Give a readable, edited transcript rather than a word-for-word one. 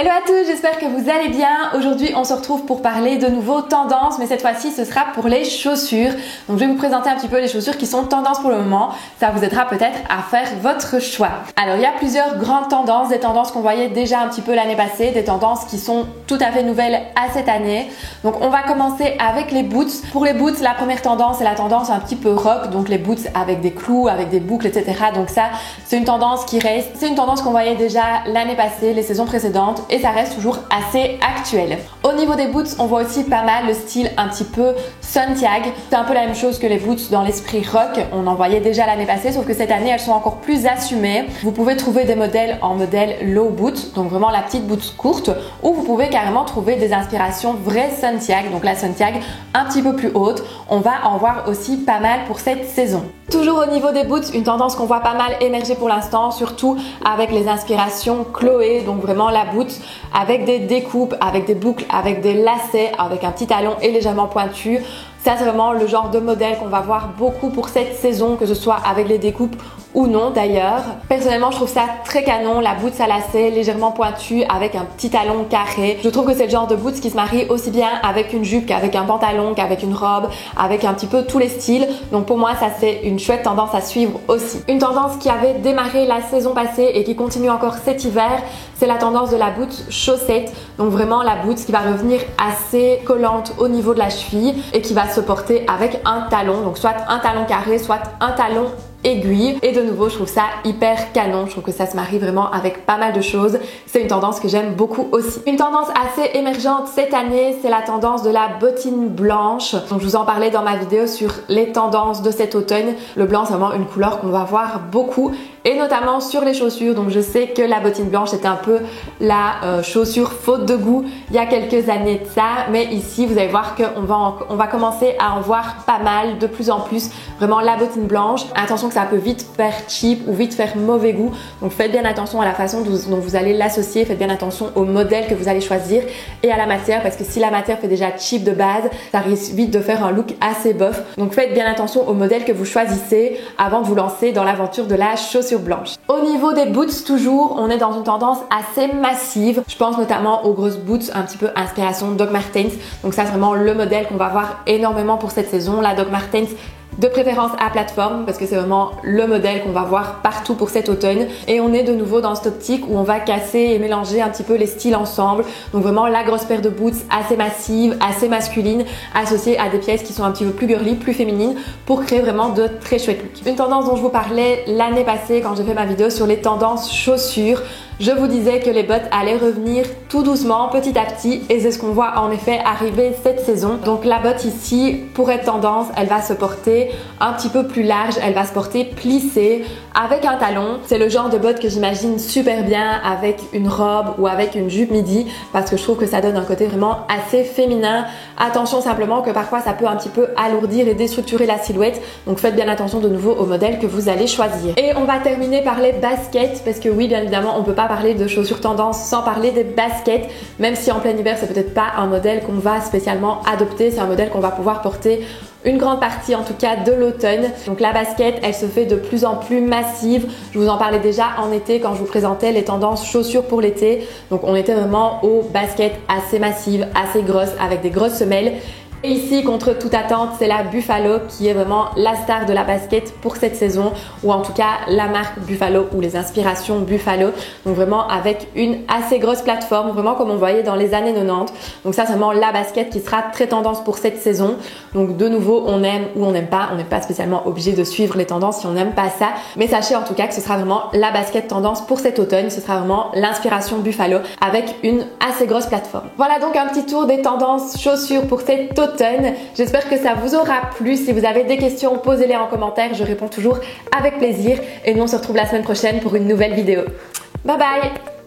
Hello à tous, j'espère que vous allez bien. Aujourd'hui, on se retrouve pour parler de nouveau tendances, mais cette fois-ci, ce sera pour les chaussures. Donc, je vais vous présenter un petit peu les chaussures qui sont tendances pour le moment. Ça vous aidera peut-être à faire votre choix. Alors, il y a plusieurs grandes tendances, des tendances qu'on voyait déjà un petit peu l'année passée, des tendances qui sont tout à fait nouvelles à cette année. Donc, on va commencer avec les boots. Pour les boots, la première tendance, c'est la tendance un petit peu rock. Donc, les boots avec des clous, avec des boucles, etc. Donc, ça, c'est une tendance qui reste. C'est une tendance qu'on voyait déjà l'année passée, les saisons précédentes. Et ça reste toujours assez actuel. Au niveau des boots, on voit aussi pas mal le style un petit peu Santiago. C'est un peu la même chose que les boots dans l'esprit rock. On en voyait déjà l'année passée, sauf que cette année, elles sont encore plus assumées. Vous pouvez trouver des modèles en modèle low boot, donc vraiment la petite boot courte, ou vous pouvez carrément trouver des inspirations vraies Santiago, donc la Santiago un petit peu plus haute. On va en voir aussi pas mal pour cette saison. Toujours au niveau des boots, une tendance qu'on voit pas mal émerger pour l'instant, surtout avec les inspirations Chloé, donc vraiment la boot avec des découpes, avec des boucles, avec des lacets, avec un petit talon et légèrement pointu. Ça, c'est vraiment le genre de modèle qu'on va voir beaucoup pour cette saison, que ce soit avec les découpes ou non d'ailleurs. Personnellement, je trouve ça très canon, la boots à lacets légèrement pointue avec un petit talon carré. Je trouve que c'est le genre de boots qui se marie aussi bien avec une jupe qu'avec un pantalon, qu'avec une robe, avec un petit peu tous les styles. Donc pour moi, ça c'est une chouette tendance à suivre aussi. Une tendance qui avait démarré la saison passée et qui continue encore cet hiver, c'est la tendance de la boot chaussette. Donc vraiment la boot qui va revenir assez collante au niveau de la cheville et qui va se porter avec un talon, donc soit un talon carré, soit un talon aiguille. Et de nouveau, je trouve ça hyper canon. Je trouve que ça se marie vraiment avec pas mal de choses. C'est une tendance que j'aime beaucoup aussi. Une tendance assez émergente cette année, c'est la tendance de la bottine blanche. Donc je vous en parlais dans ma vidéo sur les tendances de cet automne. Le blanc, c'est vraiment une couleur qu'on va voir beaucoup et notamment sur les chaussures. Donc je sais que la bottine blanche c'était un peu la chaussure faute de goût il y a quelques années de ça, mais ici vous allez voir qu'on va commencer à en voir pas mal, de plus en plus. Vraiment la bottine blanche. Attention que ça peut vite faire cheap ou vite faire mauvais goût. Donc faites bien attention à la façon dont vous allez l'associer, faites bien attention au modèle que vous allez choisir et à la matière, parce que si la matière fait déjà cheap de base, ça risque vite de faire un look assez bof. Donc faites bien attention au modèle que vous choisissez avant de vous lancer dans l'aventure de la chaussure blanche. Au niveau des boots, toujours, on est dans une tendance assez massive. Je pense notamment aux grosses boots un petit peu inspiration Doc Martens. Donc ça c'est vraiment le modèle qu'on va voir énormément pour cette saison, la Doc Martens. De préférence à plateforme parce que c'est vraiment le modèle qu'on va voir partout pour cet automne. Et on est de nouveau dans cette optique où on va casser et mélanger un petit peu les styles ensemble. Donc vraiment la grosse paire de boots assez massive, assez masculine, associée à des pièces qui sont un petit peu plus girly, plus féminines pour créer vraiment de très chouettes looks. Une tendance dont je vous parlais l'année passée quand j'ai fait ma vidéo sur les tendances chaussures. Je vous disais que les bottes allaient revenir tout doucement, petit à petit, et c'est ce qu'on voit en effet arriver cette saison. Donc la botte ici, pour être tendance, elle va se porter un petit peu plus large, elle va se porter plissée avec un talon. C'est le genre de botte que j'imagine super bien avec une robe ou avec une jupe midi, parce que je trouve que ça donne un côté vraiment assez féminin. Attention simplement que parfois ça peut un petit peu alourdir et déstructurer la silhouette, donc faites bien attention de nouveau au modèle que vous allez choisir. Et on va terminer par les baskets, parce que oui, bien évidemment, on peut pas parler de chaussures tendance sans parler des baskets, même si en plein hiver c'est peut-être pas un modèle qu'on va spécialement adopter, c'est un modèle qu'on va pouvoir porter une grande partie en tout cas de l'automne. Donc la basket, elle se fait de plus en plus massive. Je vous en parlais déjà en été quand je vous présentais les tendances chaussures pour l'été. Donc on était vraiment aux baskets assez massives, assez grosses, avec des grosses semelles. Et ici, contre toute attente, c'est la Buffalo qui est vraiment la star de la basket pour cette saison, ou en tout cas la marque Buffalo ou les inspirations Buffalo. Donc vraiment avec une assez grosse plateforme, vraiment comme on voyait dans les années 90. Donc ça, c'est vraiment la basket qui sera très tendance pour cette saison. Donc de nouveau, on aime ou on n'aime pas. On n'est pas spécialement obligé de suivre les tendances si on n'aime pas ça. Mais sachez en tout cas que ce sera vraiment la basket tendance pour cet automne. Ce sera vraiment l'inspiration Buffalo avec une assez grosse plateforme. Voilà donc un petit tour des tendances chaussures pour cet automne. J'espère que ça vous aura plu. Si vous avez des questions, posez-les en commentaire. Je réponds toujours avec plaisir. Et nous, on se retrouve la semaine prochaine pour une nouvelle vidéo. Bye bye!